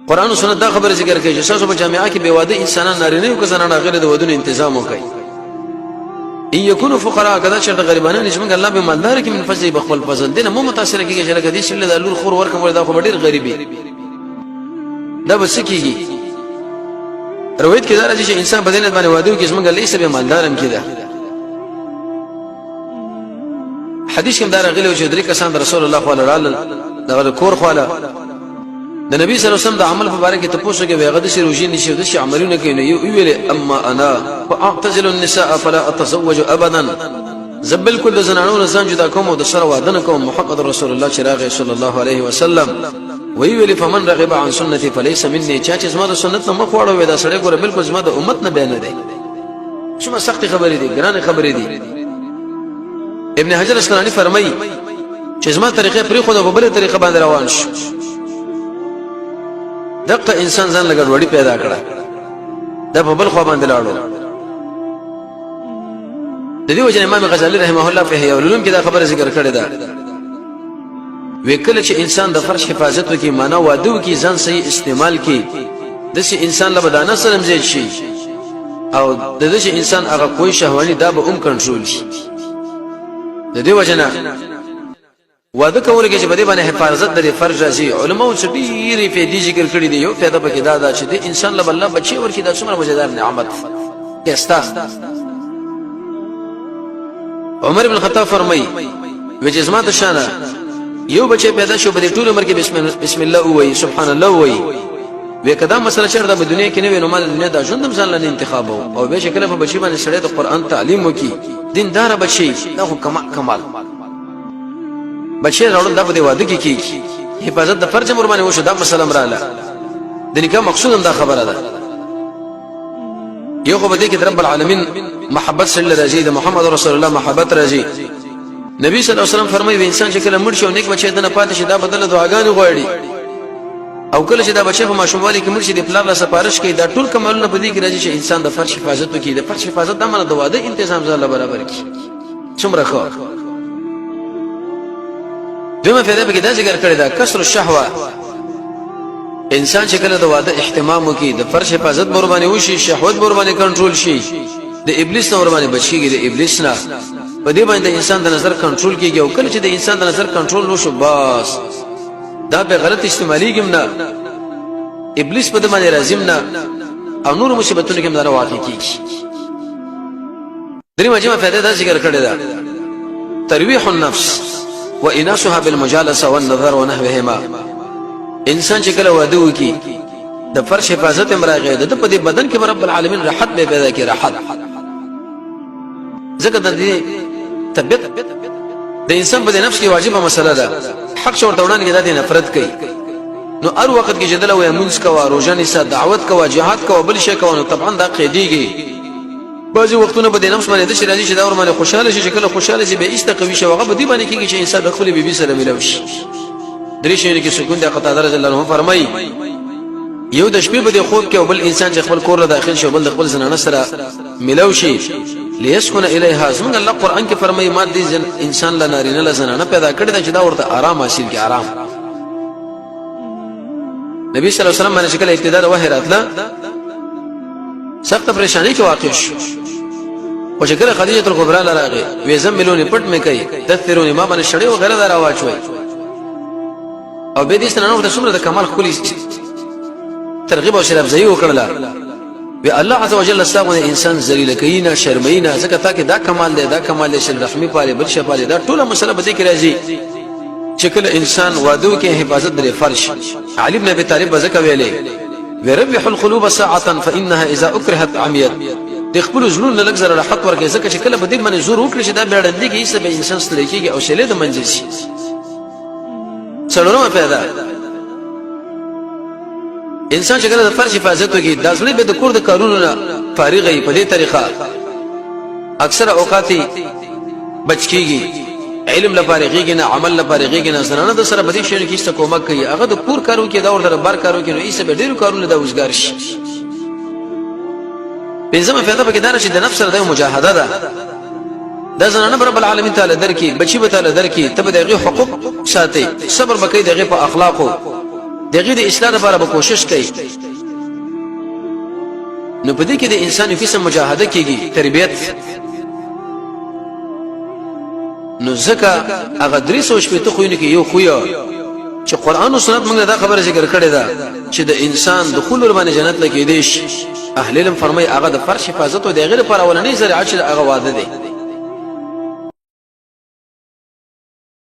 قران او سنت دا خبره ذکر کوي چې تاسو په جامعه کې بے واده انسانان نارینه او زنانه غیر د ودونو تنظیم وکړي. ان يكونوا فقراء کدا چې غریبانه نشمن الله به مالدار کې من فضل بخل فضل دینه مو متاثر کیږي چې لکه دې شل د لور خور ورکه دا خو ډیر غریبي دا بس کیږي. روایت کې دا راځي چې انسان په دینه باندې واده کوي چې موږ لیسه به مالدارم کیده. حدیث کې دا راغلی چې درې کسان رسول الله صلی الله علیه وسلم دغه کور خواله د نبی صلی الله علیه وسلم د عمل په اړه کې تاسو کې ویغه د شروجین نشي د شي عملونه کوي یو ویل اما انا فاعتزل النساء فلا اتزوج ابدا زبل كل زنانو زان جدا کوم او د سره واده نه کوم محمد رسول الله چراغ صلی الله علیه وسلم ویل فمن رغب عن سنتي فليس مني چا چې زما د سنت نه مخ واړو وې دا سړی ګوره بالکل زما د امت نه بیان دی. څومره سخت خبرې دي ګرانه خبرې دي. ابن حجر اسقلانی فرمایي چې زما طریقې پرې خو د بل طریقه باندې روان شو. دغه انسان ځان لګړ وړي پیدا کړه د په بل خو باندې لاړو. د دې وجه امام غزالی رحمه الله په احیاء العلوم کې دا خبره ذکر کړې ده وکړه چې انسان د فرش حفاظت وکي معنا وادو کې ځان صحیح استعمال کې د شي انسان له بدانه سره مزید شي او د دې انسان هغه کوئی شهواني دا به کنټرول شي. د دې وجه نه واده کول کې چې بده باندې حفاظت د فرج راځي علماء چې ډېری فائدې ذکر کړې دي. یو فائدہ پکې دا چې د انسان له الله بچي ورکی دا څومره مزیدار نعمت کېستا. عمر بن الخطاب فرمایي وجه زما د شانه یو بچي پیدا شو په ټول عمر کې بسم الله وایي سبحان الله وایي وکدا مسله چې د دنیا کې نه وینم مال دنیا د ژوند ځان له انتخاب او به شکل په بچي باندې سړی د قران تعلیم وکي دیندار بچي دا خو کمال بچي راوړل دا په واده کې کیږي حفاظت د فرج مر باندې وشو دا مسله مراله د نکاح مقصود دا خبره ده. یو خو بده کې رب العالمین محبت سره راځي د محمد رسول الله محبت راځي. نبی صلی الله علیه وسلم فرمایي انسان چې کله مړ شي او نیک بچي دنه پاتې شي دا بدله دعاګانې غواړي او کله چې دا بچي په ماشوموالي کې مړ شي د پلار له سپارښت کوي دا ټول کمالونه په دې کې راځي چې انسان د فرش حفاظت وکړي. د فرش حفاظت د امانت د واده تنظیم ځاله برابر کړي څومره ښه. دغه فائدہ به دا ذکر کړی دا کسر الشهوه انسان چې کله د واده اهتمام وکړي د فرش حفاظت بر باندې وشي شهوت بر باندې کنټرول شي د ابلیس نور باندې بچيږي د ابلیس نه په دې باندې انسان د نظر کنټرول کیږي او کله چې د انسان د نظر کنټرول نشو بس دا به غلط استعمالي ګم نه ابلیس په دې باندې راځم نه او نور مصیبتونه کې مدار واقع کیږي. درې مجمع فائدہ دا ذکر کړی دا ترویح النفس واناسها بالمجالسه والنظر ونحوهما. انسان چې کله واده وکي د فرش حفاظت امراغه د په دې بدن کې رب العالمین راحت به پیدا کړي راحت ځکه د دې طبيعت د انسان په نفس کې واجبه مسله ده. حق شورته وړاندې د نفرت کوي نو هر وخت کې جدل او منځ کوا روزه نساء دعوت کوا jihad کوا بل شي کوا نو طبعا دا قیدیږي. بعضی وختونه به د نفس باندې د شرازي چې دا ور باندې خوشاله شي شکل خوشاله شي به استقوي شي هغه به دی باندې کېږي چې انسان د خپل بیبي سره ملو شي. درې شي کې سکون د قطاده رضی الله عنه فرمایي یو د شپې په د خوب کې او بل انسان چې خپل کور له داخل شي بل د خپل زنانه سره ملو شي ليسكن اليها څنګه الله قران کې فرمایي ما دې انسان له نارینه له زنانه پیدا کړی دا چې دا ورته آرام حاصل کی آرام. نبی صلی الله علیه وسلم باندې شکل ابتدا د وحی راتله سخت پریشانی کې واقع شو او چې کله خدیجه کبرا لراغه وې زملونی پټ مې کوي دثرونی ما باندې شړې او غیره دار واچوي او به دې ستنانو د څومره د کمال خولي ترغیب او شرف زئی وکړه وی الله عز وجل استغفر انسان ذلیل کینا شرمینا زکه تا کې دا کمال دی دا کمال دی شل رحمی پاله بل شپاله دا ټوله مسله به کې راځي چې کله انسان وادو کې حفاظت لري فرش. علي بن ابي طالب زکه ویلې وربح القلوب ساعه فانها اذا اكرهت عميت د خپل زلون لږ زره راحت ورکړي زکه چې کله به دې باندې زور وکړي چې دا بیړندې کې هیڅ به انسان ستړي کېږي او شلې د منځ شي. څلورمه پیدا انسان چې کله د فرش حفاظت وکړي د ځلې به د کور د کارونو نه فارغ وي په دې طریقه اکثر اوقات بچ کیږي علم لپاره غیږي نه عمل لپاره غیږي نه زنانه د سره بدی شي کې څه کومک کوي هغه د کور کارو کې دا ورته بار کارو کې نو ایسه به ډیرو کارونه د وزګار شي. پنځمه فائدہ پکې دا چې د نفس سره د مجاهده ده د زنانه رب العالمین تعالی درکې بچي به تعالی درکې ته به دغه حقوق ساتي صبر بکې دغه په اخلاقو دغه د اصلاح لپاره به کوشش کوي نو په دې کې د انسان په قسم مجاهده کیږي تربيت نو زکه هغه درې سوچ په تو خوینه کې یو خویا چې قران او سنت موږ دا خبره ذکر کړې ده چې د انسان دخول ور باندې جنت لګې دي اهل علم فرمای هغه د فرش حفاظت او د غیر پر اولنې ذریعہ چې هغه واده دي